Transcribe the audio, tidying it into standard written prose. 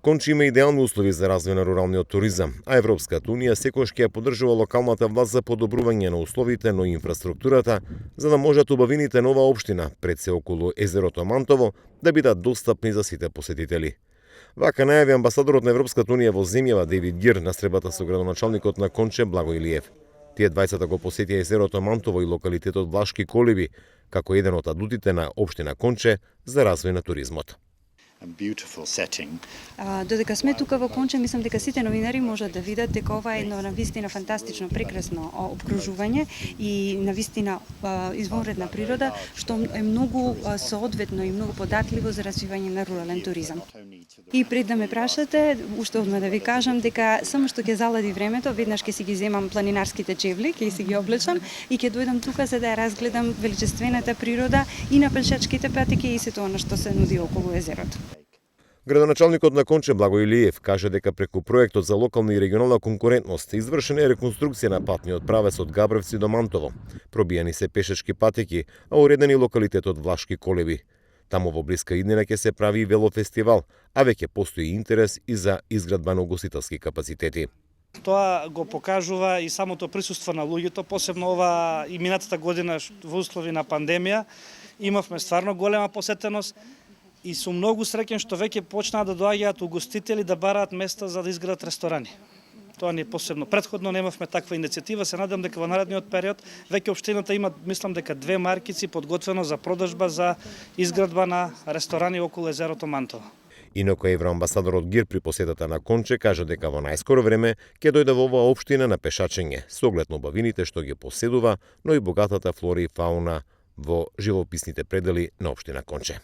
Конче има идеални услови за развој на руралниот туризам, а Европската унија секогаш ќе ја поддржува локалната власт за подобрување на условите, но и инфраструктурата, за да можат убавините на оваа општина, пред се околу езерото Мантово, да бидат достапни за сите посетители. Вака најави амбасадорот на Европската унија во земјава Дейвид Гир на сребата со градоначалникот на Конче Благо Илиев. Тие двајцата го посетија езерото Мантово и локалитетот Влашки Колеби, како еден од адутите на општина Конче за развој на туризмот. Додека сме тука во Конче, мислам дека сите новинари можат да видат дека ова е едно навистина фантастично, прекрасно обкружување и навистина извонредна природа, што е многу соодветно и многу податливо за развивање на рурален туризам. И пред да ме прашате, уште одма да ви кажам дека само што ќе залади времето, веднаш ќе си ги земам планинарските чевли, ќе си ги облечам и ќе дојдам тука за да ја разгледам величествената природа и на пешачките патеки и сето она што се нуди околу езерото. Градоначалникот на Конче Благо Илиев каже дека преку проектот за локална и регионална конкурентност извршена е реконструкција на патниот правец од Габревци до Мантово. Пробијани се пешачки патеки, а уредени локалитетот Влашки Колеби. Таму во блиска иднина ќе се прави и велофестивал, а веќе постои интерес и за изградба на угостителски капацитети. Тоа го покажува и самото присуство на луѓето, посебно ова и минатата година во услови на пандемија. Имавме стварно голема посетеност и сум многу среќен што веќе почнаа да доаѓаат угостители да бараат места за да изградат ресторани. Тоа не е посебно. Претходно немавме таква иницијатива, се надам дека во наредниот период веќе општината има, мислам дека 2 маркици подготвено за продажба за изградба на ресторани околу езерото Мантово. Инаку евроамбасадорот Гир при посетата на Конче кажа дека во најскоро време ќе дојде во оваа општина на пешачење, со оглед на убавините што ги поседува, но и богатата флора и фауна во живописните предели на општина Конче.